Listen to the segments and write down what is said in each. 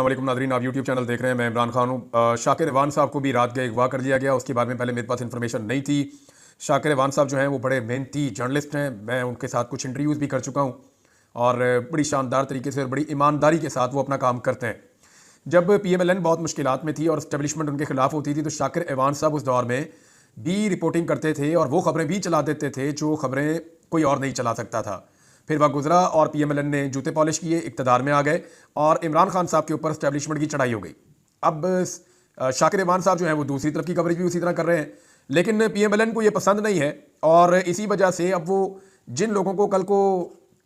वालेकुम नादरीन, आप YouTube channel देख रहे हैं। मैं इमरान खान हूँ। शाकिर रवान साहब को भी रात गए अगवा कर लिया गया। उसके बारे में पहले मेरे पास इन्फॉर्मेशन नहीं थी। शाकिर रवान साहब जो हैं वो बड़े मेहनती जर्नलिस्ट हैं। मैं उनके साथ कुछ इंटरव्यूज़ भी कर चुका हूँ और बड़ी शानदार तरीके से और बड़ी ईमानदारी के साथ वो अपना काम करते हैं। जब PMLN बहुत मुश्किलात में थी और इस्टेब्लिशमेंट उनके खिलाफ होती थी तो शाकिर रवान साहब उस दौर में भी रिपोर्टिंग करते थे और वो खबरें भी चला देते थे जो खबरें कोई और नहीं चला सकता था। फिर वह गुजरा और PMLN ने जूते पॉलिश किए, इक़्तिदार में आ गए और इमरान खान साहब के ऊपर इस्टेब्लिशमेंट की चढ़ाई हो गई। अब शाकिर रवान साहब जो हैं वो दूसरी तरफ की कवरेज भी उसी तरह कर रहे हैं, लेकिन PMLN को ये पसंद नहीं है और इसी वजह से अब वो जिन लोगों को कल को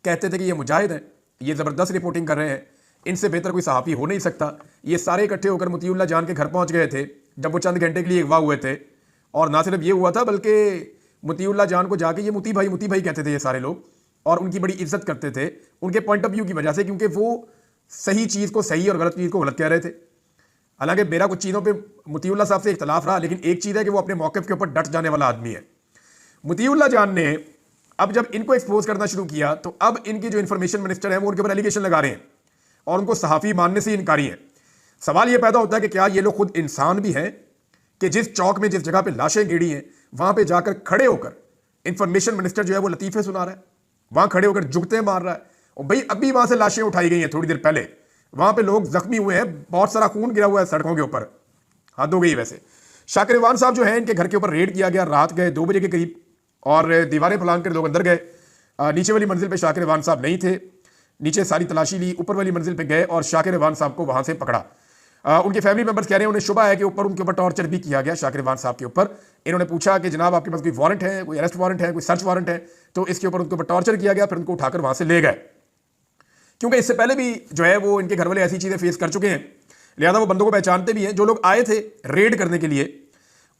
कहते थे कि ये मुजाहिद हैं, ये ज़बरदस्त रिपोर्टिंग कर रहे हैं, इनसे बेहतर कोई सहाफ़ी हो नहीं सकता, ये सारे इकट्ठे होकर मोतीउल्लाह जान के घर पहुँच गए थे जब वो चंद घंटे के लिए अगवा हुए थे। और ना सिर्फ ये हुआ था बल्कि मोतीउल्लाह जान को जाके ये मोती भाई कहते थे ये सारे लोग, और उनकी बड़ी इज्जत करते थे उनके पॉइंट ऑफ व्यू की वजह से, क्योंकि वो सही चीज़ को सही और गलत चीज़ को गलत कह रहे थे। हालांकि मेरा कुछ चीज़ों पे मोतीउल्लाह साहब से इख्तलाफ रहा, लेकिन एक चीज़ है कि वो अपने मौक़िफ़ के ऊपर डट जाने वाला आदमी है। मोतीउल्लाह जान ने अब जब इनको एक्सपोज करना शुरू किया तो अब इनकी जो इन्फॉर्मेशन मिनिस्टर है वो उनके ऊपर एलिगेशन लगा रहे हैं और उनको सहाफ़ी मानने से इनकारी है। सवाल ये पैदा होता है कि क्या ये लोग खुद इंसान भी हैं कि जिस चौक में जिस जगह पे लाशें गिरी हैं वहां पे जाकर खड़े होकर इन्फॉर्मेशन मिनिस्टर जो है वो लतीफ़े सुना रहा है, वहां खड़े होकर जुगते मार रहा है। और भाई अभी वहां से लाशें उठाई गई हैं थोड़ी देर पहले, वहां पे लोग जख्मी हुए हैं, बहुत सारा खून गिरा हुआ है सड़कों के ऊपर, हद हो गई। वैसे शाकिर रवान साहब जो है इनके घर के ऊपर रेड किया गया रात गए 2 बजे के करीब और दीवारें फलांग कर लोग अंदर गए। नीचे वाली मंजिल पे शाकिर रवान साहब नहीं थे, नीचे सारी तलाशी ली, ऊपर वाली मंजिल पे गए और शाकिर रवान साहब को वहां से पकड़ा। उनके फैमिली मेंबर्स कह रहे हैं उन्हें शुबा है कि ऊपर उनके ऊपर टॉर्चर भी किया गया शाकिर रवान साहब के ऊपर। इन्होंने पूछा कि जनाब आपके पास कोई वारंट है, कोई अरेस्ट वारंट है, कोई सर्च वारंट है, तो इसके ऊपर उनके ऊपर टॉर्चर किया गया, फिर उनको उठाकर वहां से ले गए। क्योंकि इससे पहले भी जो है वो इनके घर वाले ऐसी चीजें फेस कर चुके हैं, लिहाजा वो बंदों को पहचानते भी हैं। जो लोग आए थे रेड करने के लिए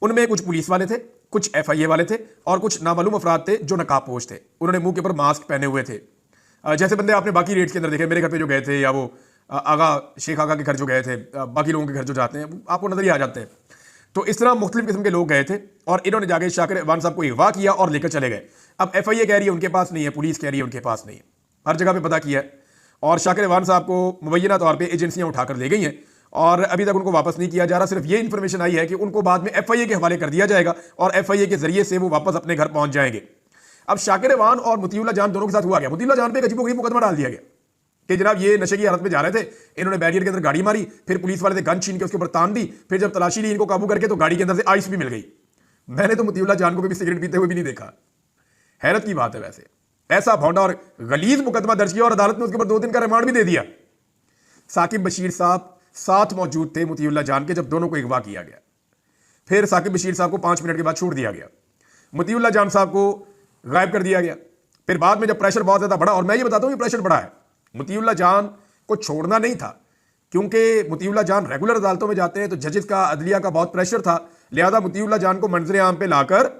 उनमें कुछ पुलिस वाले थे, कुछ FIA वाले थे और कुछ नामालूम अफराद थे जो नकाबपोश थे। उन्होंने मुंह के ऊपर मास्क पहने हुए थे, जैसे बंदे आपने बाकी रेड्स के अंदर देखे, मेरे घर पे जो गए थे या वो आगा शेख आगा के घर जो गए थे, बाकी लोगों के घर जो जाते हैं आपको नजर ही आ जाते हैं। तो इस तरह मुख्तलिफ किस्म के लोग गए थे और इन्होंने जाके शाकिर रवान साहब को अगवा किया और लेकर चले गए। अब FIA कह रही है उनके पास नहीं है, पुलिस कह रही है उनके पास नहीं है, हर जगह पे पता किया है और शाकिर रवान साहब को मुबैना तौर पर एजेंसियां उठाकर ले गई हैं और अभी तक उनको वापस नहीं किया जा रहा। सिर्फ ये इन्फॉर्मेशन आई है कि उनको बाद में FIA के हवाले कर दिया जाएगा और FIA के जरिए से वो वापस अपने घर पहुंच जाएंगे। अब शाकिर रवान और मोतीउल्लाह जान दोनों के साथ हुआ गया। मोतीउल्लाह जान पे एक अजीबोगरीब मुकदमा डाल दिया गया कि जनाब ये नशे की हालत में जा रहे थे, इन्होंने बैरियर के अंदर गाड़ी मारी, फिर पुलिस वाले थे गन छीन के उसके ऊपर तान दी, फिर जब तलाशी ली इनको काबू करके तो गाड़ी के अंदर से आइस भी मिल गई। मैंने तो मोतीउल्लाह जान को भी सिगरेट पीते हुए भी नहीं देखा। हैरत की बात है। वैसे ऐसा भौंडा और गलीज मुकदमा दर्ज किया और अदालत ने उसके ऊपर 2 दिन का रिमांड भी दे दिया। साकिब बशीर साहब साथ मौजूद थे मोतीउल्लाह जान के जब दोनों को अगवा किया गया। फिर साकिब बशीर साहब को 5 मिनट के बाद छोड़ दिया गया, मोतीउल्लाह जान साहब को गायब कर दिया गया। फिर बाद में जब प्रेशर बहुत ज्यादा बढ़ा, और मैं ये बताता हूं ये प्रेशर बढ़ा है, मोतीउल्लाह जान को छोड़ना नहीं था क्योंकि मोतीउल्लाह जान रेगुलर अदालतों में जाते हैं तो जजेस का अदलिया का बहुत प्रेशर था, लिहाजा मोतीउल्लाह जान को मंजर आम पे लाकर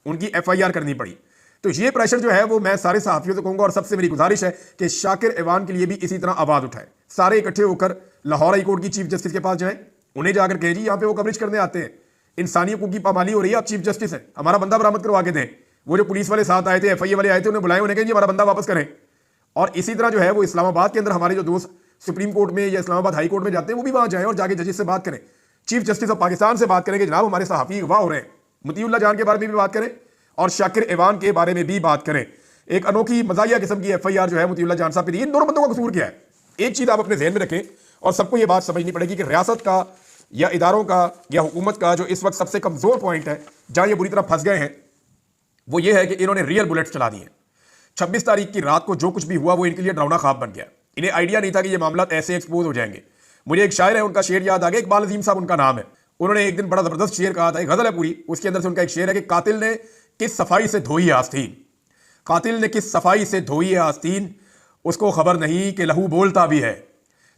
उनकी FIR करनी पड़ी। तो ये प्रेशर जो है वो मैं सारे सहाफियों से कहूंगा और सबसे मेरी गुजारिश है कि शाकिर रवान के लिए भी इसी तरह आवाज उठाए, सारे इकट्ठे होकर लाहौर हाई कोर्ट की चीफ जस्टिस के पास जाएं, उन्हें जाकर कहें जी यहाँ पे वो कवरेज करने आते हैं, इंसानी हकूक की पामाली हो रही है, आप चीफ जस्टिस हैं, हमारा बंदा बरामद करवा के दें। वो जो पुलिस वाले साथ आए थे, FIA वाले आए थे, उन्हें बुलाए, उन्हें कहें जी हमारा बंदा वापस करें। और इसी तरह जो है वो इस्लामाबाद के अंदर हमारे जो दोस्त सुप्रीम कोर्ट में या इस्लामाबाद हाई कोर्ट में जाते हैं वो भी वहां जाएं और जाके जजेस से बात करें, चीफ जस्टिस ऑफ पाकिस्तान से बात करें कि जनाब हमारे सहाफी अगवा हो रहे हैं, मोतीउल्लाह जान के बारे में भी बात करें और शाकिर रवान के बारे में भी बात करें। एक अनोखी मजाहिया किस्म की FIR जो है मोतीउल्लाह जान साहब पे दी। इन दोनों बंदों का कसूर क्या है? एक चीज आप अपने ज़हन में रखें और सबको ये बात समझनी पड़ेगी कि रियासत का या इदारों का या हुकूमत का जो इस वक्त सबसे कमजोर पॉइंट है, जहां ये बुरी तरह फंस गए हैं, वो ये है कि इन्होंने रियल बुलेट्स चला दी हैं। 26 तारीख की रात को जो कुछ भी हुआ वो इनके लिए डरावना ख्वाब बन गया। इन्हें आइडिया नहीं था कि ये मामला ऐसे एक्सपोज हो जाएंगे। मुझे एक शायर है उनका शेर याद आ गया, इकबाल अजीम साहब उनका नाम है। उन्होंने एक दिन बड़ा जबरदस्त शेर कहा था, एक गजल है पूरी, उसके अंदर से उनका एक शेर है कि कातिल ने किस सफाई से धोई आस्तीन, कातिल ने किस सफाई से धोई आस्तीन, उसको खबर नहीं कि लहू बोलता भी है।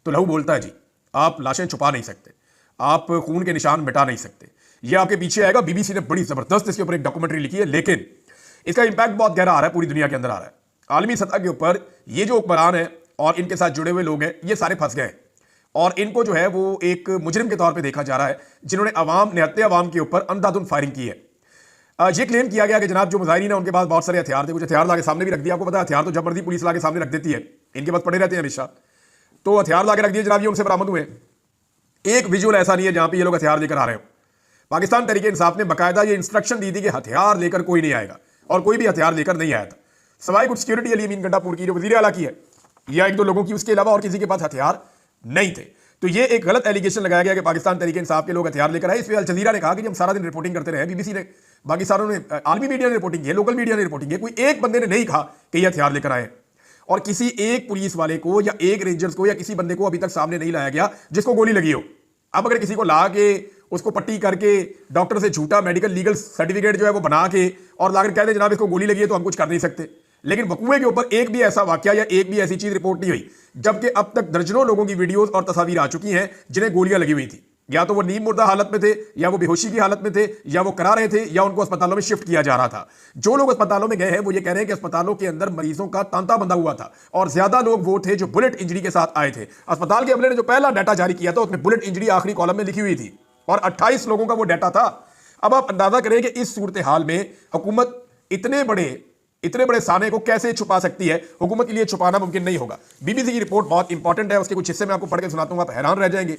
तो लहू बोलता है जी, आप लाशें छुपा नहीं सकते, आप खून के निशान मिटा नहीं सकते। ये आपके पीछे आएगा। BBC ने बड़ी जबरदस्त इसके ऊपर एक डॉक्यूमेंट्री लिखी है, लेकिन इसका इंपैक्ट बहुत गहरा आ रहा है, पूरी दुनिया के अंदर आ रहा है। आलमी सतह के ऊपर ये जो हुक्मरान है और इनके साथ जुड़े हुए लोग हैं, ये सारे फंस गए हैं और इनको जो है वो एक मुजरिम के तौर पे देखा जा रहा है, जिन्होंने निहत्ते अवाम के ऊपर अंधाधुंध फायरिंग की है। ये क्लेम किया गया कि जनाब जो मुजाहिरीन है उनके पास बहुत सारे हथियार थे, कुछ हथियार लाके सामने भी रख दिया। आपको पता है हथियार तो जब मर्जी पुलिस लाके सामने रख देती है, इनके पास पड़े रहते हैं हमेशा। तो हथियार लाके रख दिए जनाब, ये उनसे बरामद हुए। एक विजुअल ऐसा नहीं है जहां पे ये लोग हथियार लेकर आ रहे हो। पाकिस्तान तहरीक इंसाफ ने बाकायदा ये इंस्ट्रक्शन दी थी कि हथियार लेकर कोई नहीं आएगा, और कोई भी हथियार लेकर नहीं आया था, सवाई कुछ सिक्योरिटी अली अमीन गंडापुर की जो वजीर आला की है या एक दो लोगों की, उसके अलावा और किसी के पास हथियार नहीं थे। तो ये एक गलत एलिगेशन लगाया गया कि पाकिस्तान तहरीक इंसाफ के लोग हथियार लेकर आए। इस पर अल जजीरा ने कहा कि हम सारा दिन रिपोर्टिंग करते रहे, बीबीसी ने, बाकी सारों ने, आलमी मीडिया ने रिपोर्टिंग की है, लोकल मीडिया ने रिपोर्टिंग की, कोई एक बंदे ने नहीं कहा कि ये हथियार लेकर आए। और किसी एक पुलिस वाले को या एक रेंजर्स को या किसी बंदे को अभी तक सामने नहीं लाया गया जिसको गोली लगी हो। अब अगर किसी को ला के उसको पट्टी करके डॉक्टर से झूठा मेडिकल लीगल सर्टिफिकेट जो है वो बना के और लाकर कह दे जनाब इसको गोली लगी है तो हम कुछ कर नहीं सकते, लेकिन वकूए के ऊपर एक भी ऐसा वाकया या एक भी ऐसी चीज रिपोर्ट नहीं हुई, जबकि अब तक दर्जनों लोगों की वीडियोस और तस्वीर आ चुकी हैं जिन्हें गोलियां लगी हुई थी। या तो वो नीम मुर्दा हालत में थे, या वो बेहोशी की हालत में थे, या वो करा रहे थे, या उनको अस्पतालों में शिफ्ट किया जा रहा था। जो लोग अस्पतालों में गए हैं वो ये कह रहे हैं कि अस्पतालों के अंदर मरीजों का तांता बंधा हुआ था, और ज्यादा लोग वो थे जो बुलेट इंजरी के साथ आए थे। अस्पताल के अमले ने जो पहला डाटा जारी किया था उसमें बुलेट इंजरी आखिरी कॉलम में लिखी हुई थी, और 28 लोगों का वो डाटा था। अब आप अंदाजा करें कि इस सूरत हाल में हुकूमत इतने बड़े साने को कैसे छुपा सकती है। हुकूमत के लिए छुपाना मुमकिन नहीं होगा। बीबीसी की रिपोर्ट बहुत इंपॉर्टेंट है, उसके कुछ हिस्से में आपको पढ़ के सुनाता हूं, आप हैरान रह जाएंगे।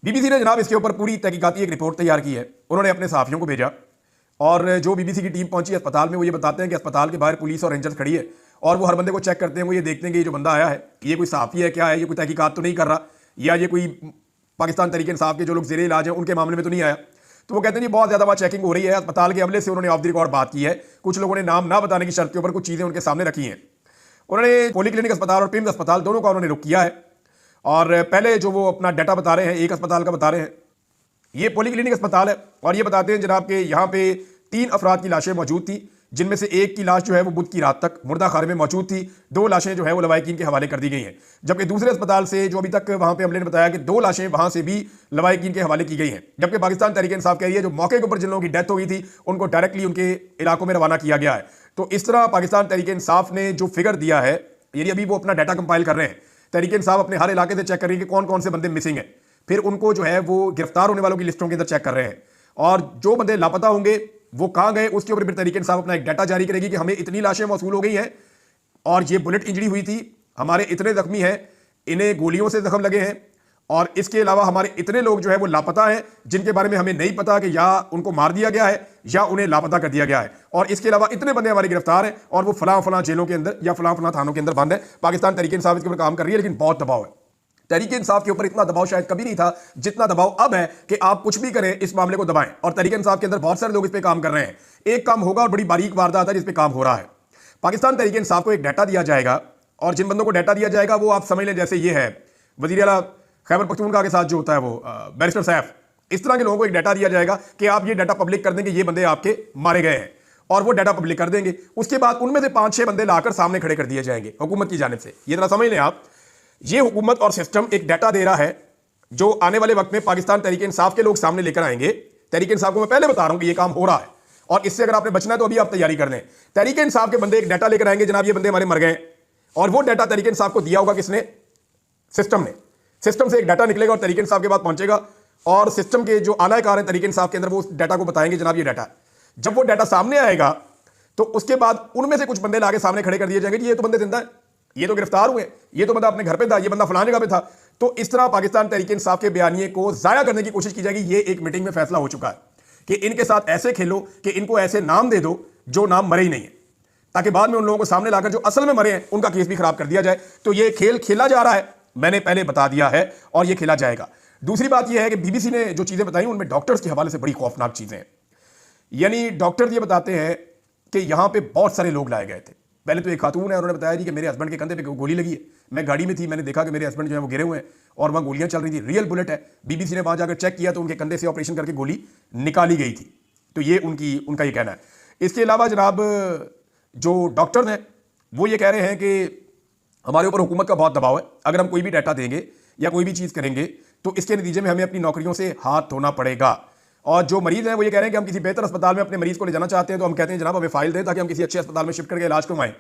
बीबीसी ने जनाब इसके ऊपर पूरी तहकीकाती एक रिपोर्ट तैयार की है, उन्होंने अपने साथियों को भेजा, और जो बीबीसी की टीम पहुंची अस्पताल में वो ये बताते हैं कि अस्पताल के बाहर पुलिस और रेंजर्स खड़ी है, और वो हर बंदे को चेक करते हैं। वो ये देखते हैं कि ये जो बंदा आया है ये कोई सहाफ़ी है क्या है, ये कोई तहकीकात तो नहीं कर रहा, या ये कोई पाकिस्तान तहरीक इंसाफ के जो लोग ज़ेरे इलाज हैं उनके मामले में तो नहीं आया। तो वो कहते हैं जी बहुत ज़्यादा वहाँ चेकिंग हो रही है। अस्पताल के अमले से उन्होंने ऑफ द रिकॉर्ड बात की है, कुछ लोगों ने नाम ना बताने की शर्त के ऊपर कुछ चीज़ें उनके सामने रखी हैं। उन्होंने पॉलीक्लिनिक अस्पताल और पिम्स अस्पताल दोनों का उन्होंने रुख किया है, और पहले जो वो अपना डाटा बता रहे हैं एक अस्पताल का बता रहे हैं। ये पॉलीक्लिनिक अस्पताल है, और ये बताते हैं जनाब के यहाँ पे 3 अफराद की लाशें मौजूद थी, जिनमें से एक की लाश जो है वो बुध की रात तक मुर्दा खाने में मौजूद थी। 2 लाशें जो है वो लवाहिकीन के हवाले कर दी गई हैं, जबकि दूसरे अस्पताल से जो अभी तक वहाँ पे अमले ने बताया कि 2 लाशें वहाँ से भी लवाहिकीन के हवाले की गई हैं। जबकि पाकिस्तान तहरीक इंसाफ कह रही है जो मौके के ऊपर जिन लोगों की डेथ हो गई थी उनको डायरेक्टली उनके इलाकों में रवाना किया गया है। तो इस तरह पाकिस्तान तहरीक इंसाफ ने जो फिगर दिया है, यानी अभी वो अपना डाटा कंपाइल कर रहे हैं, तहरीक इंसाफ अपने हर इलाके से चेक कर रही है कि कौन कौन से बंदे मिसिंग हैं, फिर उनको जो है वो गिरफ्तार होने वालों की लिस्टों के अंदर चेक कर रहे हैं, और जो बंदे लापता होंगे वो कहां गए उसके ऊपर फिर तहरीक इंसाफ अपना एक डाटा जारी करेगी कि हमें इतनी लाशें मौसूल हो गई हैं, और ये बुलेट इंजरी हुई थी, हमारे इतने जख्मी हैं, इन्हें गोलियों से जख्म लगे हैं, और इसके अलावा हमारे इतने लोग जो है वो लापता हैं जिनके बारे में हमें नहीं पता कि या उनको मार दिया गया है या उन्हें लापता कर दिया गया है, और इसके अलावा इतने बंदे हमारे गिरफ्तार हैं और वो फलां जेलों के अंदर या फलां थानों के अंदर बंद है। पाकिस्तान तहरीक इंसाफ इसके ऊपर काम कर रही है, लेकिन बहुत दबाव है। तहरीक इंसाफ के ऊपर इतना दबाव शायद कभी नहीं था जितना दबाव अब है कि आप कुछ भी करें इस मामले को दबाएं, और तहरीक इंसाफ के अंदर बहुत सारे लोग इस पे काम कर रहे हैं। एक काम होगा और बड़ी बारीक वारदात है जिस पे काम हो रहा है। पाकिस्तान तहरीक इंसाफ को एक डाटा दिया जाएगा, और जिन बंदों को डाटा दिया जाएगा वो आप समझ लें जैसे ये है वजीर आला खैबर पख्तूनख्वा के साथ जो होता है वो बैरिस्टर सैफ, इस तरह के लोगों को एक डाटा दिया जाएगा कि आप ये डाटा पब्लिक कर देंगे ये बंदे आपके मारे गए हैं, और वो डाटा पब्लिक कर देंगे। उसके बाद उनमें से 5-6 बंदे लाकर सामने खड़े कर दिए जाएंगे हुकूमत की जानिब से। ये तरह समझ लें आप, ये हुकूमत और सिस्टम एक डाटा दे रहा है जो आने वाले वक्त में पाकिस्तान तहरीक इंसाफ के लोग सामने लेकर आएंगे। तहरीक इंसाफ को मैं पहले बता रहा हूं कि ये काम हो रहा है, और इससे अगर आपने बचना है तो अभी आप तैयारी कर लें। तहरीक इंसाफ के बंदे एक डाटा लेकर आएंगे, जनाब ये बंदे हमारे मर गए, और वो डाटा तहरीक इंसाफ को दिया होगा किसने? सिस्टम ने। सिस्टम से एक डाटा निकलेगा और तहरीक इंसाफ के पास पहुंचेगा, और सिस्टम के जो आलाकार हैं तहरीक इंसाफ के अंदर वो उस डाटा को बताएंगे जनाब ये डाटा। जब वो डाटा सामने आएगा तो उसके बाद उनमें से कुछ बंदे लाके सामने खड़े कर दिए जाएंगे, ये तो बंदे जिंदा है, ये तो गिरफ्तार हुए, ये तो बंदा अपने घर पे था, ये बंदा फलां जगह पे था। तो इस तरह पाकिस्तान तहरीक इंसाफ के बयानिए को जाया करने की कोशिश की जाएगी। ये एक मीटिंग में फैसला हो चुका है कि इनके साथ ऐसे खेलो कि इनको ऐसे नाम दे दो जो नाम मरे ही नहीं है, ताकि बाद में उन लोगों को सामने लाकर जो असल में मरे हैं उनका केस भी खराब कर दिया जाए। तो ये खेल खेला जा रहा है, मैंने पहले बता दिया है, और ये खेला जाएगा। दूसरी बात यह है कि बीबीसी ने जो चीजें बताई उनमें डॉक्टर्स के हवाले से बड़ी खौफनाक चीजें हैं। यानी डॉक्टर ये बताते हैं कि यहां पे बहुत सारे लोग लाए गए थे। पहले तो एक खातून है, उन्होंने बताया जी कि मेरे हस्बैंड के कंधे पे गोली लगी है, मैं गाड़ी में थी, मैंने देखा कि मेरे हस्बैंड जो है वो गिरे हुए हैं और वहाँ गोलियां चल रही थी, रियल बुलेट है। बीबीसी ने वहाँ जाकर चेक किया तो उनके कंधे से ऑपरेशन करके गोली निकाली गई थी। तो ये उनका ये कहना है। इसके अलावा जनाब जो डॉक्टर हैं वो ये कह रहे हैं कि हमारे ऊपर हुकूमत का बहुत दबाव है, अगर हम कोई भी डाटा देंगे या कोई भी चीज़ करेंगे तो इसके नतीजे में हमें अपनी नौकरियों से हाथ धोना पड़ेगा। और जो मरीज हैं वो ये कह रहे हैं कि हम किसी बेहतर अस्पताल में अपने मरीज को ले जाना चाहते हैं, तो हम कहते हैं जनाब हमें फाइल दें ताकि हम किसी अच्छे अस्पताल में शिफ्ट करके इलाज करवाएं।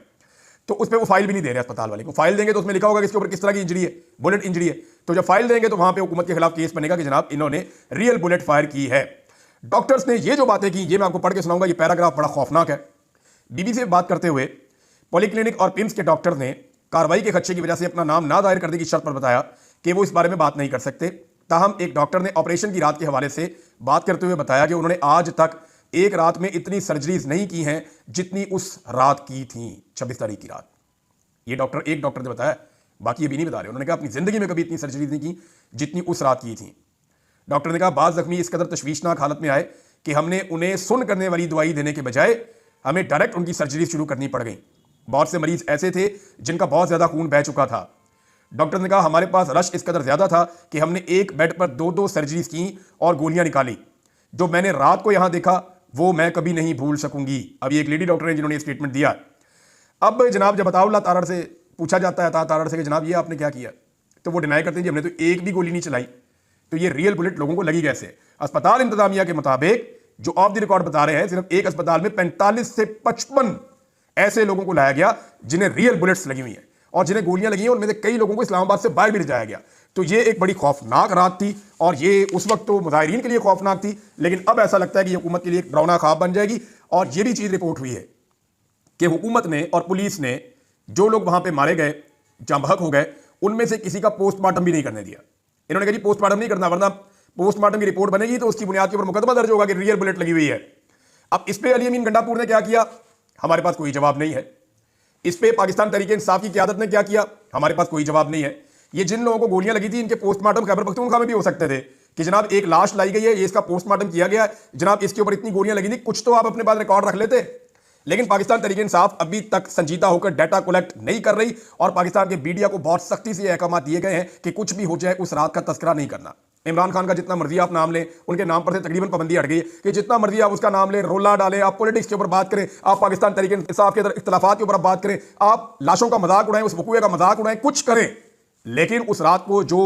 तो उस पर वो फाइल भी नहीं दे रहे अस्पताल वाले को। फाइल देंगे तो उसमें लिखा होगा कि इसके ऊपर किस तरह की इंजरी है, बुलेट इंजरी है। तो जब फाइल देंगे तो वहां पे हुकूमत के खिलाफ केस बनेगा कि जनाब इन्होंने रियल बुलेट फायर की है। डॉक्टर्स ने ये जो बातें की ये मैं आपको पढ़ के सुनाऊंगा, ये पैराग्राफ बड़ा खौफनाक है। बीबीसी से बात करते हुए पॉलीक्लिनिक और पिम्स के डॉक्टर ने कार्रवाई के खदशे की वजह से अपना नाम ना दायर करने की शर्त पर बताया कि वो इस बारे में बात नहीं कर सकते। ताहम एक डॉक्टर ने ऑपरेशन की रात के हवाले से बात करते हुए बताया कि उन्होंने आज तक एक रात में इतनी सर्जरीज नहीं की हैं जितनी उस रात की थी, 26 तारीख की रात। ये एक डॉक्टर ने बताया, बाकी ये भी नहीं बता रहे। उन्होंने कहा अपनी जिंदगी में कभी इतनी सर्जरीज नहीं की जितनी उस रात की थी। डॉक्टर ने कहा बाज जख्मी इस कदर तशवीशनाक हालत में आए कि हमने उन्हें सुन करने वाली दवाई देने के बजाय हमें डायरेक्ट उनकी सर्जरी शुरू करनी पड़ गई। बहुत से मरीज ऐसे थे जिनका बहुत ज्यादा खून बह चुका था। डॉक्टर ने कहा हमारे पास रश इस कदर ज्यादा था कि हमने एक बेड पर 2-2 सर्जरीज की और गोलियां निकाली। जो मैंने रात को यहां देखा वो मैं कभी नहीं भूल सकूंगी। अभी एक लेडी डॉक्टर है जिन्होंने स्टेटमेंट दिया। अब जनाब जब अताउल्लाह तारड़ से पूछा जाता है तारड़ से कि जनाब ये आपने क्या किया, तो वो डिनाई करते हैं जी हमने तो एक भी गोली नहीं चलाई। तो ये रियल बुलेट लोगों को लगी कैसे? अस्पताल इंतजामिया के मुताबिक जो ऑफ द रिकॉर्ड बता रहे हैं, सिर्फ एक अस्पताल में 45 से 55 ऐसे लोगों को लाया गया जिन्हें रियल बुलेट्स लगी हुई हैं और जिन्हें गोलियां लगी हैं। उनमें से कई लोगों को इस्लामाबाद से बाहर भी ले जाया गया। तो ये एक बड़ी खौफनाक रात थी और ये उस वक्त तो मुजाहिरीन के लिए खौफनाक थी, लेकिन अब ऐसा लगता है कि हुकूमत के लिए एक डरावना ख्वाब बन जाएगी। और ये भी चीज रिपोर्ट हुई है कि हुकूमत ने और पुलिस ने जो लोग वहां पे मारे गए, जहां बहक हो गए, उनमें से किसी का पोस्टमार्टम भी नहीं करने दिया। इन्होंने कहा जी पोस्टमार्टम नहीं करना, वरना पोस्टमार्टम की रिपोर्ट बनेगी तो उसकी बुनियाद के ऊपर मुकदमा दर्ज होगा कि रियल बुलेट लगी हुई है। अब इस पे अली अमीन गंडापुर ने क्या किया, हमारे पास कोई जवाब नहीं है। इस पे पाकिस्तान तहरीक इंसाफ की क़यादत ने क्या किया, हमारे पास कोई जवाब नहीं है। ये जिन लोगों को गोलियां लगी थी इनके पोस्टमार्टम खैबर पख्तूनख्वा में भी हो सकते थे कि जनाब एक लाश लाई गई है, ये इसका पोस्टमार्टम किया गया है, जनाब इसके ऊपर इतनी गोलियां लगी थी, कुछ तो आप अपने पास रिकॉर्ड रख लेते। लेकिन पाकिस्तान तहरीक इंसाफ अभी तक संजीदा होकर डाटा कलेक्ट नहीं कर रही और पाकिस्तान के मीडिया को बहुत सख्ती से अहकाम दिए गए हैं कि कुछ भी हो जाए उस रात का तस्करा नहीं करना। इमरान खान का जितना मर्जी आप नाम लें, उनके नाम पर से तकरीबन पाबंदी हट गई कि जितना मर्जी आप उसका नाम लें, रोला डालें, आप पॉलिटिक्स के ऊपर बात करें, आप पाकिस्तान तहरीक इंसाफ के इख्तिलाफात के ऊपर बात करें, आप लाशों का मजाक उड़ाएं, उस वकूए का मजाक उड़ाएं, कुछ करें, लेकिन उस रात को जो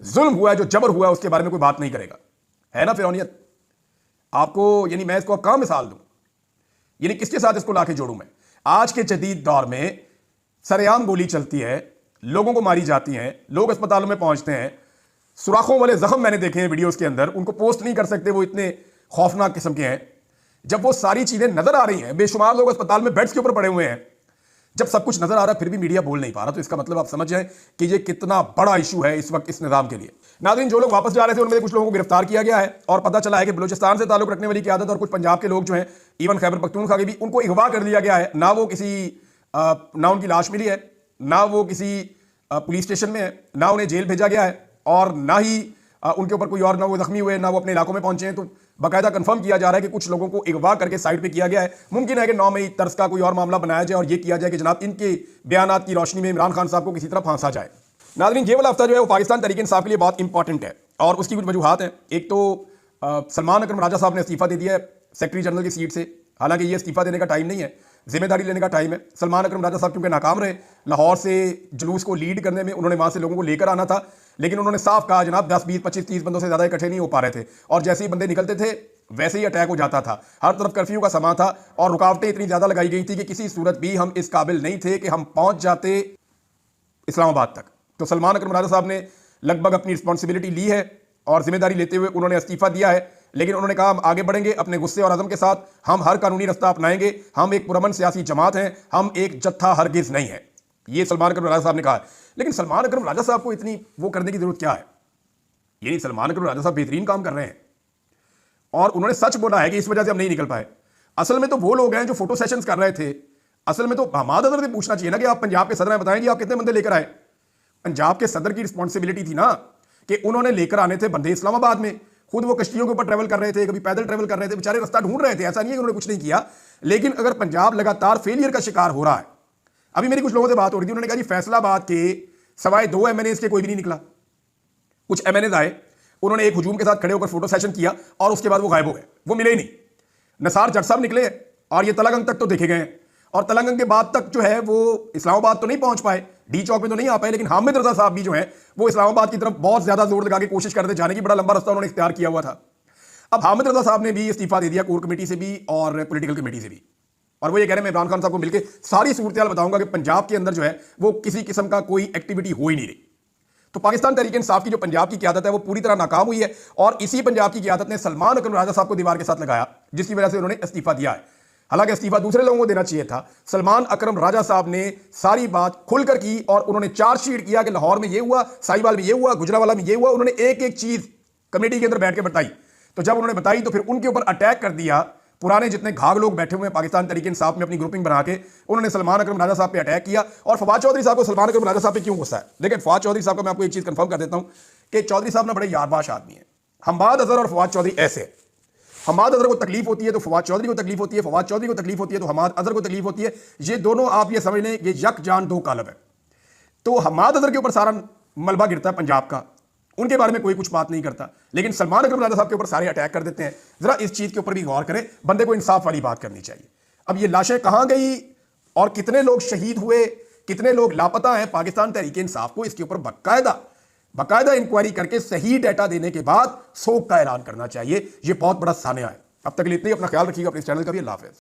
जुल्म हुआ है, जो जबर हुआ है, उसके बारे में कोई बात नहीं करेगा। है ना फिरौनियत आपको? यानी मैं इसको अब कहां मिसाल दूं, यानी किसके साथ इसको लाके जोड़ूं मैं? आज के जदीद दौर में सरेआम गोली चलती है, लोगों को मारी जाती हैं, लोग अस्पतालों में पहुंचते हैं, सुराखों वाले जख्म मैंने देखे हैं वीडियोस के अंदर, उनको पोस्ट नहीं कर सकते, वो इतने खौफनाक किस्म के हैं। जब वो सारी चीजें नजर आ रही हैं, बेशुमार लोग अस्पताल में बेड्स के ऊपर पड़े हुए हैं, जब सब कुछ नजर आ रहा है फिर भी मीडिया बोल नहीं पा रहा, तो इसका मतलब आप समझ जाएं कि ये कितना बड़ा इशू है इस वक्त इस निजाम के लिए। नाज़रीन, जो लोग वापस जा रहे थे उनमें कुछ लोगों को गिरफ्तार किया गया है और पता चला है कि बलूचिस्तान से ताल्लुक रखने वाली क़यादत और कुछ पंजाब के लोग जो हैं, इवन खैबर पख्तूनख्वा के भी, उनको अगवा कर लिया गया है। ना वो किसी ना उनकी लाश मिली है, ना वो किसी पुलिस स्टेशन में है, ना उन्हें जेल भेजा गया है और ना ही उनके ऊपर कोई और, ना वो जख्मी हुए, ना वो अपने इलाकों में पहुंचे हैं। तो बाकायदा कंफर्म किया जा रहा है कि कुछ लोगों को अगवा करके साइड पे किया गया है। मुमकिन है कि 9 मई तर्ज का कोई और मामला बनाया जाए और ये किया जाए कि जनाब इनके बयानात की रोशनी में इमरान खान साहब को किसी तरह फांसा जाए। नाज़रीन, ये वाला हफ्ता जो है वो पाकिस्तान तहरीक इंसाफ के लिए बहुत इंपॉर्टेंट है और उसकी कुछ वजूहात हैं। एक तो सलमान अकरम राजा साहब ने इस्तीफा दे दिया है सेक्रेटरी जनरल की सीट से। हालांकि ये इस्तीफा देने का टाइम नहीं है, जिम्मेदारी लेने का टाइम है। सलमान अकरम राजा साहब क्योंकि नाकाम रहे, लाहौर से जुलूस को लीड करने में, उन्होंने वहां से लोगों को लेकर आना था, लेकिन उन्होंने साफ कहा जनाब 10, 20, 25, 30 बंदों से ज्यादा इकट्ठे नहीं हो पा रहे थे और जैसे ही बंदे निकलते थे वैसे ही अटैक हो जाता था। हर तरफ कर्फ्यू का समा था और रुकावटें इतनी ज्यादा लगाई गई थी कि किसी सूरत भी हम इस काबिल नहीं थे कि हम पहुंच जाते इस्लामाबाद तक। तो सलमान अकरम राजा साहब ने लगभग अपनी रिस्पॉन्सिबिलिटी ली है और जिम्मेदारी लेते हुए उन्होंने इस्तीफा दिया है, लेकिन उन्होंने कहा हम आगे बढ़ेंगे अपने गुस्से और अज़म के साथ, हम हर कानूनी रास्ता अपनाएंगे, हम एक पुरअमन सियासी जमात हैं, हम एक जत्था हरगिज नहीं है। ये सलमान अकरम राजा साहब ने कहा। लेकिन सलमान अकरम राजा साहब को इतनी वो करने की जरूरत क्या है? यानी सलमान अकरम राजा साहब बेहतरीन काम कर रहे हैं और उन्होंने सच बोला है कि इस वजह से हम नहीं निकल पाए। असल में तो वो लोग हैं जो फोटो सेशंस कर रहे थे। असल में तो हमाद अजहर से पूछना चाहिए ना कि आप पंजाब के सदर हैं, बताएं जी आप कितने बंदे लेकर आए? पंजाब के सदर की रिस्पॉन्सिबिलिटी थी ना कि उन्होंने लेकर आने थे बंदे इस्लामाबाद में। खुद वो कश्तियों के ऊपर ट्रैवल कर रहे थे, कभी पैदल ट्रैवल कर रहे थे, बेचारे रास्ता ढूंढ रहे थे। ऐसा नहीं है कि उन्होंने कुछ नहीं किया, लेकिन अगर पंजाब लगातार फेलियर का शिकार हो रहा है। अभी मेरी कुछ लोगों से बात हो रही थी, उन्होंने कहा जी फैसलाबाद के सवाए 2 MNAs के कोई भी नहीं निकला। कुछ MNAs आए, उन्होंने एक हुजूम के साथ खड़े होकर फोटो सेशन किया और उसके बाद वो गायब हो गए, वो मिले ही नहीं। नसार जट साहब निकले और ये तलंगंग तक तो देखे गए हैं और तलंगंग के बाद तक जो है वो इस्लामाबाद तो नहीं पहुंच पाए, डी चौक में तो नहीं आ पाए, लेकिन हामिद रजा साहब भी जो है वो इस्लामाबाद की तरफ बहुत ज्यादा जोर लगा के कोशिश करते जाने की, बड़ा लंबा रास्ता उन्होंने इख्तियार किया हुआ था। अब हामिद रजा साहब ने भी इस्तीफा दे दिया कोर कमेटी से भी और पॉलिटिकल कमेटी से भी, और वो ये कह रहे हैं मैं इमरान खान साहब को मिलकर सारी सूरत बताऊंगा कि पंजाब के अंदर जो है वो किसी किस्म का कोई एक्टिविटी हो ही नहीं रही। तो पाकिस्तान तहरीक इंसाफ की जो पंजाब की क़यादत है वो पूरी तरह नाकाम हुई है और इसी पंजाब की क़यादत ने सलमान अकरम राजा साहब को दीवार के साथ लगाया, जिसकी वजह से उन्होंने इस्तीफा दिया है। हालांकि इस्तीफा दूसरे लोगों को देना चाहिए था। सलमान अकरम राजा साहब ने सारी बात खुलकर की और उन्होंने चार्जशीट किया कि लाहौर में ये हुआ, साहिवाल में ये हुआ, गुजरावाला में ये हुआ। उन्होंने एक एक चीज कमेटी के अंदर बैठ के बताई। तो जब उन्होंने बताई तो फिर उनके ऊपर अटैक कर दिया। पुराने जितने घाघ लोग बैठे हुए हैं पाकिस्तान तहरीक इंसाफ में अपनी ग्रुपिंग बना के, उन्होंने सलमान अकरम राजा साहब पे अटैक किया। और फवाद चौधरी साहब को सलमान अकरम राजा साहब पे क्यों गुस्सा है? देखिए, फवाद चौधरी साहब को मैं आपको एक चीज कंफर्म कर देता हूं कि चौधरी साहब ना बड़े यारबाश आदमी है। हम्माद अजहर और फवाद चौधरी ऐसे, हम्माद अजहर को तकलीफ होती है तो फवाद चौधरी को तकलीफ होती है, फवाद चौधरी को तकलीफ होती है तो हम्माद अजहर को तकलीफ होती है। ये दोनों आप ये समझ लें ये यक जान दो कालब है। तो हम्माद अजहर के ऊपर सारा मलबा गिरता है पंजाब का, उनके बारे में कोई कुछ बात नहीं करता, लेकिन सलमान अकरम राजा साहब के ऊपर सारे अटैक कर देते हैं। जरा इस चीज के ऊपर भी गौर करें, बंदे को इंसाफ वाली बात करनी चाहिए। अब ये लाशें कहां गई और कितने लोग शहीद हुए, कितने लोग लापता हैं, पाकिस्तान तहरीक इंसाफ को इसके ऊपर बाकायदा इंक्वायरी करके सही डाटा देने के बाद सोग का ऐलान करना चाहिए। यह बहुत बड़ा सान्या है। अब तक के लिए इतना ही। अपना ख्याल रखिएगा, अपने चैनल का भी। अल्लाह हाफिज़।